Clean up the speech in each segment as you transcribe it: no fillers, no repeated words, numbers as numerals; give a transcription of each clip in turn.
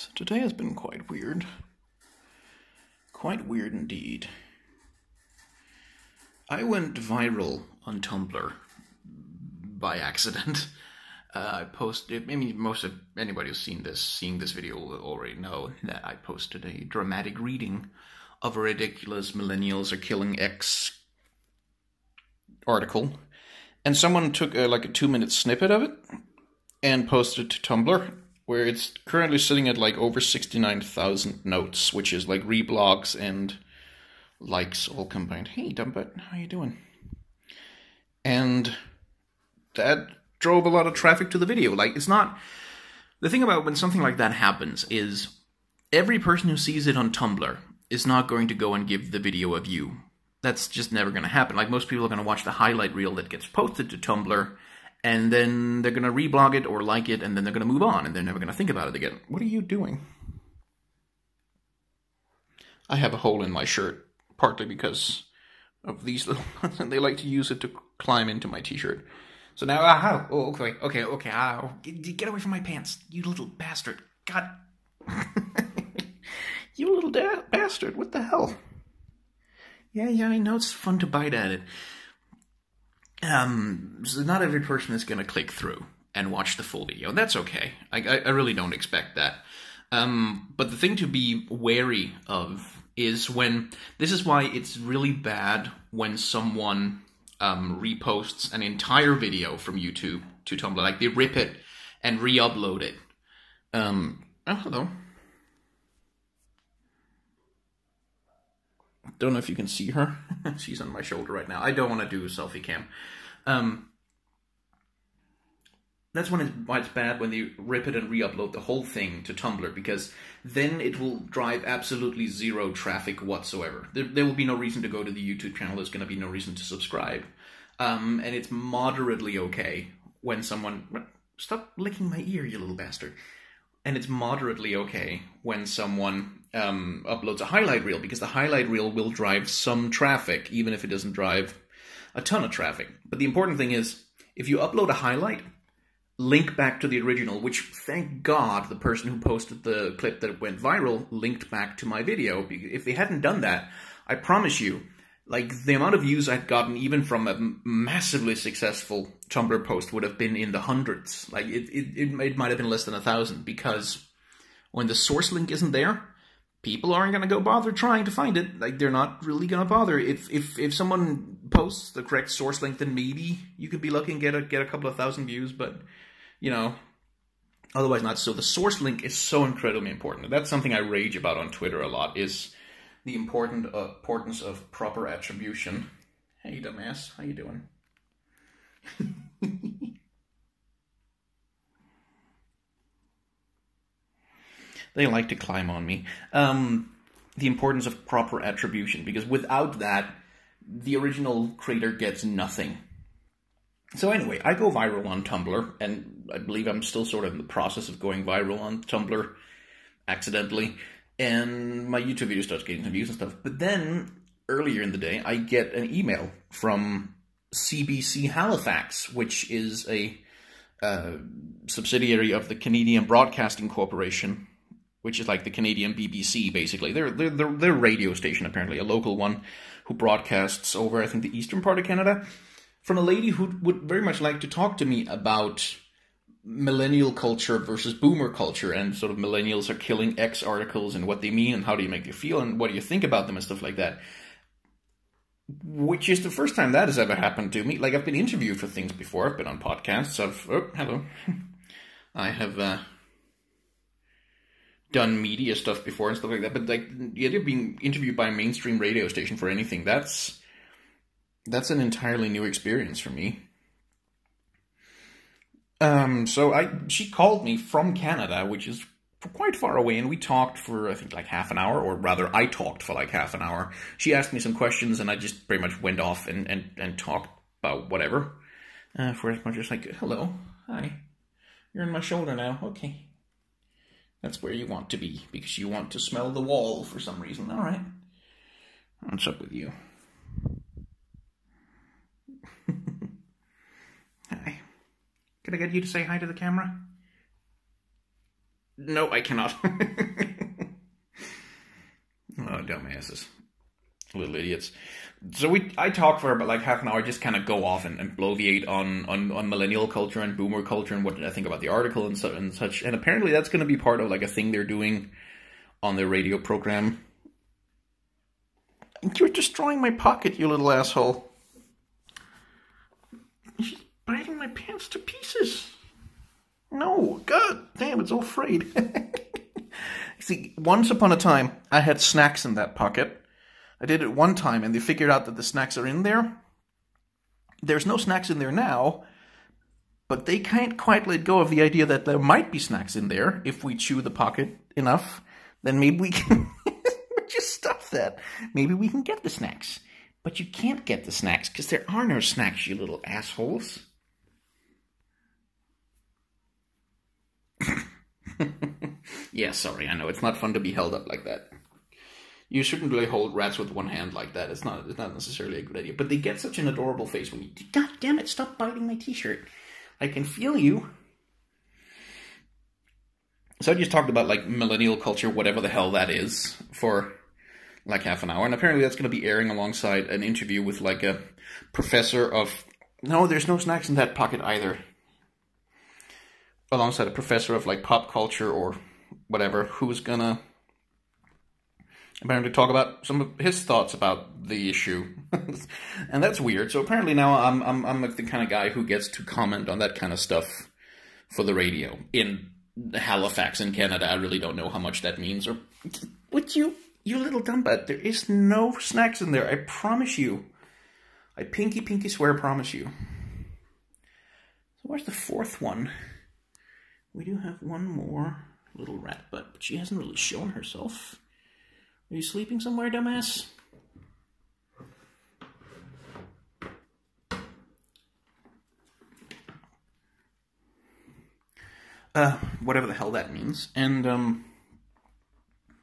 So today has been quite weird. Quite weird indeed. I went viral on Tumblr by accident. I posted, I mean, most of anybody who's seeing this video will already know that I posted a dramatic reading of a ridiculous millennials are killing X article. And someone took a 2-minute snippet of it and posted it to Tumblr, where it's currently sitting at over 69,000 notes, which is reblogs and likes all combined. Hey, Dumbbutt, how you doing? And that drove a lot of traffic to the video. It's not... The thing about when something like that happens is every person who sees it on Tumblr is not going to go and give the video a view. That's just never going to happen. Most people are going to watch the highlight reel that gets posted to Tumblr, and then they're going to reblog it or like it, and then they're going to move on, and they're never going to think about it again. What are you doing? I have a hole in my shirt, partly because of these little ones, and they like to use it to climb into my t-shirt. So now, okay, get away from my pants, you little bastard. God. You little bastard, what the hell? Yeah, I know it's fun to bite at it. So not every person is going to click through and watch the full video. That's okay. I really don't expect that. But the thing to be wary of is when... This is why it's really bad when someone reposts an entire video from YouTube to Tumblr. They rip it and re-upload it. Oh, hello. Don't know if you can see her. She's on my shoulder right now. I don't want to do a selfie cam. That's why it's bad when they rip it and re-upload the whole thing to Tumblr, because then it will drive absolutely zero traffic whatsoever. There will be no reason to go to the YouTube channel. There's going to be no reason to subscribe. And it's moderately okay when someone... Stop licking my ear, you little bastard. And it's moderately okay when someone uploads a highlight reel, because the highlight reel will drive some traffic, even if it doesn't drive a ton of traffic. But the important thing is, if you upload a highlight, link back to the original, which, thank God, the person who posted the clip that went viral linked back to my video. If they hadn't done that, I promise you, the amount of views I'd gotten even from a massively successful Tumblr post would have been in the hundreds. It might have been less than 1,000, because when the source link isn't there, people aren't going to go bother trying to find it. They're not really going to bother. If someone posts the correct source link, then maybe you could be lucky and get a couple of thousand views, but, otherwise not. So the source link is so incredibly important. That's something I rage about on Twitter a lot, is the importance of proper attribution. Hey, dumbass, how you doing? They like to climb on me. The importance of proper attribution, because without that, the original creator gets nothing. So anyway, I go viral on Tumblr, and I believe I'm still sort of in the process of going viral on Tumblr accidentally, and my YouTube video starts getting some views and stuff. But then, earlier in the day, I get an email from CBC Halifax, which is a subsidiary of the Canadian Broadcasting Corporation, which is like the Canadian BBC, basically. They're a radio station, apparently, a local one, who broadcasts over, I think, the eastern part of Canada, from a lady who would very much like to talk to me about millennial culture versus boomer culture, and sort of millennials are killing X articles, and what they mean, and how do you make you feel, and what do you think about them, and stuff like that. Which is the first time that has ever happened to me. I've been interviewed for things before. I've been on podcasts. Hello. I have done media stuff before and stuff like that, but the idea of being interviewed by a mainstream radio station for anything, that's an entirely new experience for me. So she called me from Canada, which is quite far away, and we talked for, I think, half an hour, or rather, I talked for half an hour. She asked me some questions, and I just pretty much went off and talked about whatever. For as much as hello, hi, you're on my shoulder now, okay. That's where you want to be, because you want to smell the wall for some reason. All right. What's up with you? Hi. Could I get you to say hi to the camera? No, I cannot. Oh, dumbasses. Little idiots. So I talk for about like half an hour, just kind of go off and bloviate on millennial culture and boomer culture and what did I think about the article and such. And apparently that's going to be part of like a thing they're doing on their radio program. You're destroying my pocket, you little asshole. She's biting my pants to pieces. No, God damn, it's all frayed. See, once upon a time, I had snacks in that pocket. I did it one time, and they figured out that the snacks are in there. There's no snacks in there now, but they can't quite let go of the idea that there might be snacks in there if we chew the pocket enough. Then maybe we can just stop that. Maybe we can get the snacks. But you can't get the snacks because there are no snacks, you little assholes. Yeah, sorry, I know it's not fun to be held up like that. You shouldn't really hold rats with one hand like that. It's not necessarily a good idea. But they get such an adorable face when you... God damn it, stop biting my t-shirt. I can feel you. So I just talked about, like, millennial culture, whatever the hell that is, for, like, half an hour. And apparently that's going to be airing alongside an interview with, like, a professor of... No, there's no snacks in that pocket either. Alongside a professor of, like, pop culture or whatever, who's gonna... apparently talk about some of his thoughts about the issue. And that's weird. So apparently now I'm like the kind of guy who gets to comment on that kind of stuff for the radio. In Halifax in Canada, I really don't know how much that means. Or what you little dumbbutt, there is no snacks in there, I promise you. I pinky swear promise you. So where's the fourth one? We do have one more little rat butt, but she hasn't really shown herself. Are you sleeping somewhere, dumbass? Whatever the hell that means. And,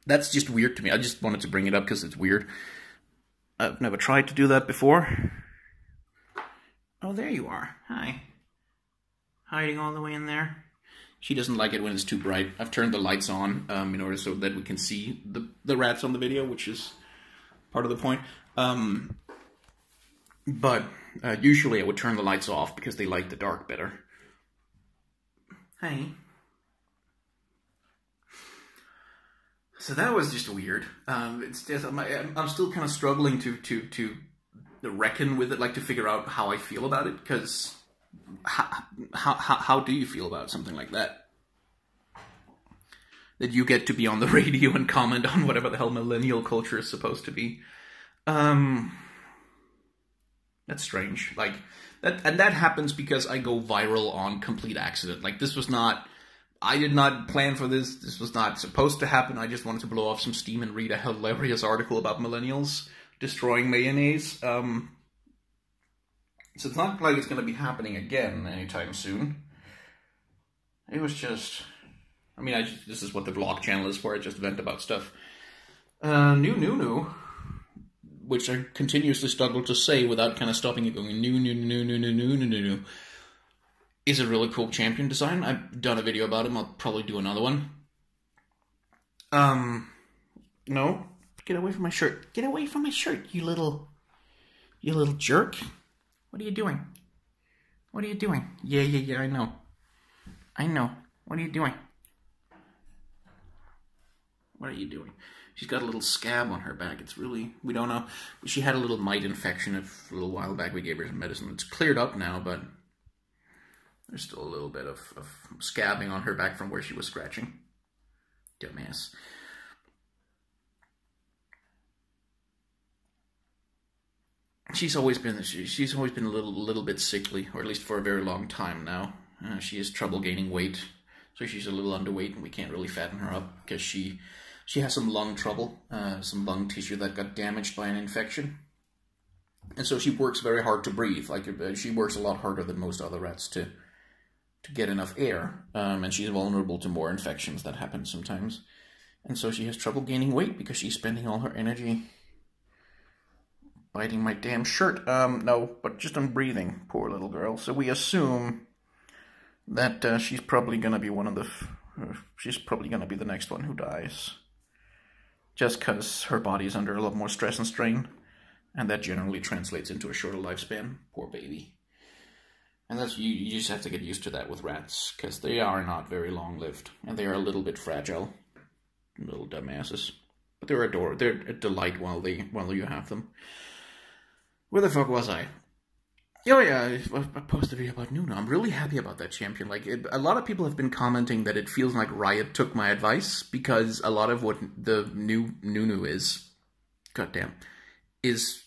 that's just weird to me. I just wanted to bring it up because it's weird. I've never tried to do that before. Oh, there you are. Hi. Hiding all the way in there. She doesn't like it when it's too bright. I've turned the lights on in order so that we can see the rats on the video, which is part of the point. But usually I would turn the lights off because they like the dark better. Hey. So that was just weird. It's just, I'm still kind of struggling to reckon with it, like to figure out how I feel about it, because... How do you feel about something like that? That you get to be on the radio and comment on whatever the hell millennial culture is supposed to be. That's strange. Like that happens because I go viral on complete accident. Like this was not... I did not plan for this. This was not supposed to happen. I just wanted to blow off some steam and read a hilarious article about millennials destroying mayonnaise. So it's not like it's going to be happening again anytime soon. It was just... I mean, this is what the vlog channel is for. I just vent about stuff. Nunu, which I continuously struggle to say without kind of stopping it going, Nunu, is a really cool champion design. I've done a video about him. I'll probably do another one. No. Get away from my shirt. Get away from my shirt, you little jerk. What are you doing? What are you doing? Yeah, I know. I know. What are you doing? What are you doing? She's got a little scab on her back. It's really... we don't know. She had a little mite infection a little while back. We gave her some medicine. It's cleared up now, but there's still a little bit of scabbing on her back from where she was scratching. Dumbass. She's always been a little bit sickly, or at least for a very long time now. She has trouble gaining weight, so she's a little underweight, and we can't really fatten her up because she has some lung trouble, some lung tissue that got damaged by an infection, and so she works very hard to breathe. Like she works a lot harder than most other rats to get enough air, and she's vulnerable to more infections that happen sometimes, and so she has trouble gaining weight because she's spending all her energy biting my damn shirt. No, but just on breathing, poor little girl. So we assume that she's probably going to be one of the She's probably gonna be the next one who dies. Just because her body is under a lot more stress and strain. And that generally translates into a shorter lifespan. Poor baby. And that's you just have to get used to that with rats, because they are not very long-lived. And they are a little bit fragile. Little dumbasses. But they're a delight while you have them. Where the fuck was I? Oh yeah, I posted a video about Nunu. I'm really happy about that champion. Like, a lot of people have been commenting that it feels like Riot took my advice, because a lot of what the new Nunu is, goddamn, is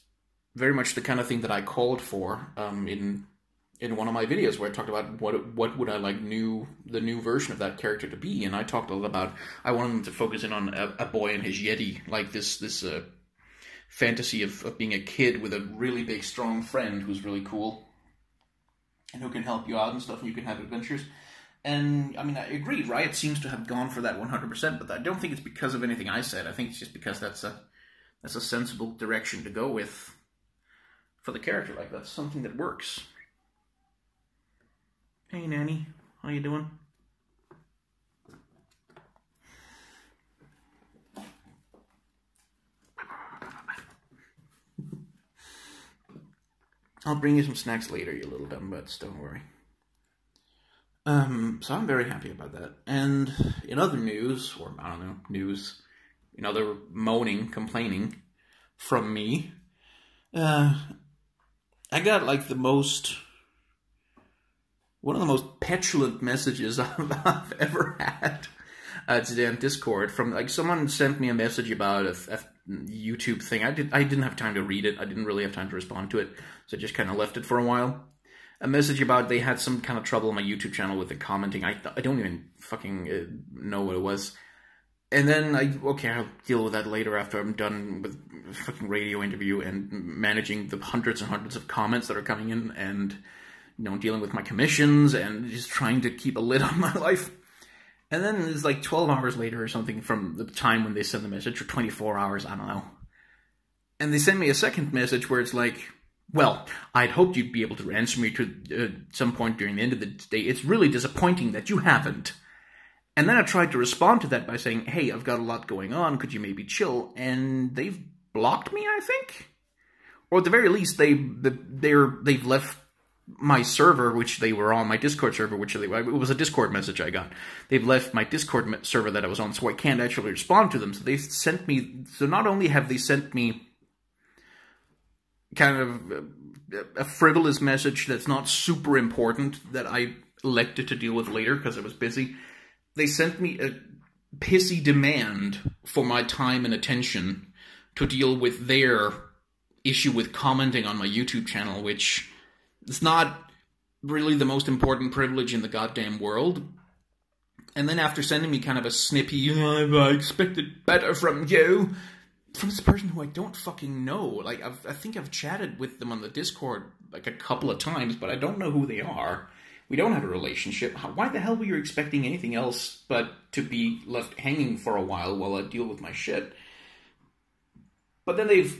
very much the kind of thing that I called for in one of my videos, where I talked about what would I like the new version of that character to be, and I talked a lot about I wanted them to focus in on a boy and his Yeti, like this fantasy of being a kid with a really big, strong friend who's really cool and who can help you out and stuff, and you can have adventures. And, I mean, I agree, Riot seems to have gone for that 100%, but I don't think it's because of anything I said. I think it's just because that's a sensible direction to go with for the character. Like, that's something that works. Hey, Nanny. How you doing? I'll bring you some snacks later, you little dumb butts, don't worry. So I'm very happy about that. And in other news, or I don't know, news, in other moaning, complaining from me, I got like one of the most petulant messages I've ever had today on Discord from, like, someone sent me a message about a YouTube thing. I didn't have time to read it. I didn't really have time to respond to it, so I just kind of left it for a while. A message about they had some kind of trouble on my YouTube channel with the commenting. I don't even fucking know what it was. And then I'll deal with that later after I'm done with a fucking radio interview and managing the hundreds and hundreds of comments that are coming in, and dealing with my commissions and just trying to keep a lid on my life. And then it's like 12 hours later or something from the time when they send the message, or 24 hours, I don't know. And they send me a second message where it's like, well, I'd hoped you'd be able to answer me to some point during the end of the day. It's really disappointing that you haven't. And then I tried to respond to that by saying, hey, I've got a lot going on, could you maybe chill? And they've blocked me, I think? Or at the very least, they've left my server, which they were on, my Discord server, it was a Discord message I got. They've left my Discord server that I was on, so I can't actually respond to them. So they sent me, so not only have they sent me kind of a frivolous message that's not super important that I elected to deal with later because I was busy, they sent me a pissy demand for my time and attention to deal with their issue with commenting on my YouTube channel, which it's not really the most important privilege in the goddamn world. And then after sending me kind of a snippy, I expected better from you, from this person who I don't fucking know. Like, I think I've chatted with them on the Discord like a couple of times, but I don't know who they are. We don't have a relationship. Why the hell were you expecting anything else but to be left hanging for a while I deal with my shit? But then they've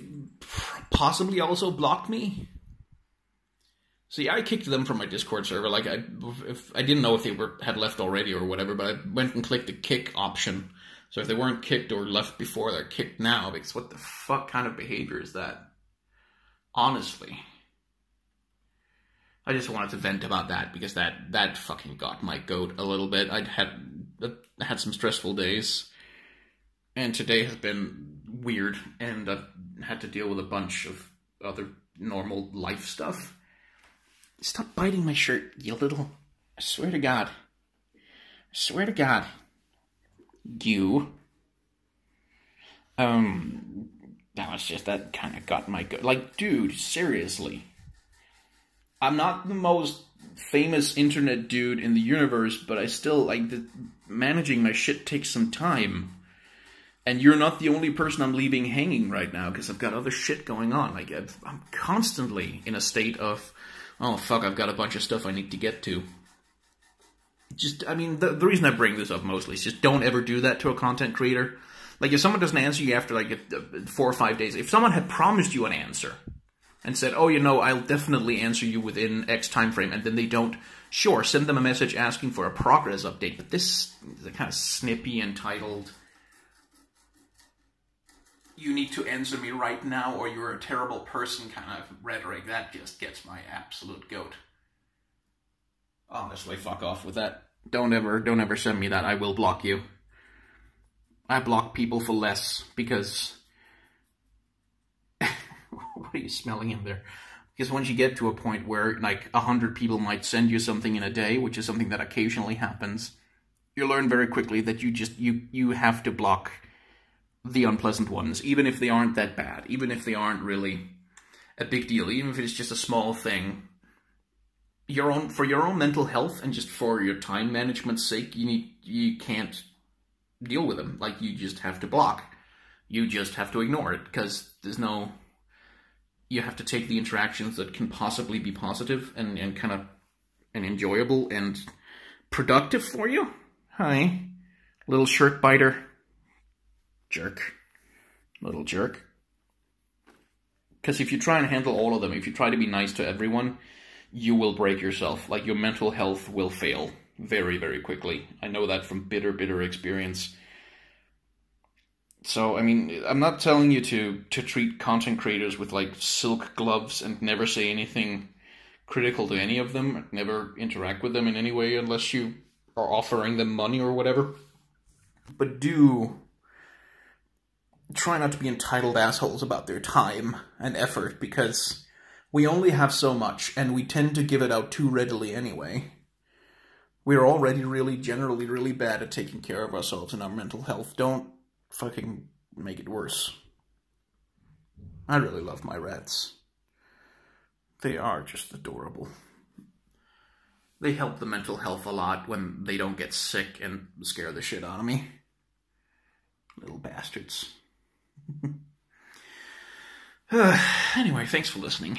possibly also blocked me. See, I kicked them from my Discord server. Like, I didn't know if they had left already or whatever, but I went and clicked the kick option. So if they weren't kicked or left before, they're kicked now. Because what the fuck kind of behavior is that? Honestly. I just wanted to vent about that, because that fucking got my goat a little bit. I had some stressful days. And today has been weird. And I've had to deal with a bunch of other normal life stuff. Stop biting my shirt, you little... I swear to God. I swear to God. You. That kind of got my... Like, dude, seriously. I'm not the most famous internet dude in the universe, but I still, like, managing my shit takes some time. And you're not the only person I'm leaving hanging right now, because I've got other shit going on. Like, I'm constantly in a state of... oh, fuck, I've got a bunch of stuff I need to get to. Just, I mean, the reason I bring this up mostly is just don't ever do that to a content creator. Like, if someone doesn't answer you after, like, 4 or 5 days, if someone had promised you an answer, and said, oh, I'll definitely answer you within X time frame, and then they don't, sure, send them a message asking for a progress update, but this is a kind of snippy, entitled, you need to answer me right now or you're a terrible person kind of rhetoric. That just gets my absolute goat. Honestly, fuck off with that. Don't ever send me that. I will block you. I block people for less because... What are you smelling in there? Because once you get to a point where, like, 100 people might send you something in a day, which is something that occasionally happens, you learn very quickly that you have to block the unpleasant ones, even if they aren't that bad, even if they aren't really a big deal, even if it's just a small thing. For your own mental health and just for your time management's sake, you can't deal with them. Like, you just have to block. You just have to ignore it, because there's no... You have to take the interactions that can possibly be positive and kind of and enjoyable and productive for you. Hi, little shirt biter. Jerk. Little jerk. Because if you try and handle all of them, if you try to be nice to everyone, you will break yourself. Like, your mental health will fail very, very quickly. I know that from bitter experience. So, I mean, I'm not telling you to treat content creators with, like, silk gloves and never say anything critical to any of them, never interact with them in any way unless you are offering them money or whatever. But do try not to be entitled assholes about their time and effort, because we only have so much, and we tend to give it out too readily anyway. We're already generally really bad at taking care of ourselves and our mental health. Don't fucking make it worse. I really love my rats. They are just adorable. They help the mental health a lot when they don't get sick and scare the shit out of me. Little bastards. Anyway, thanks for listening.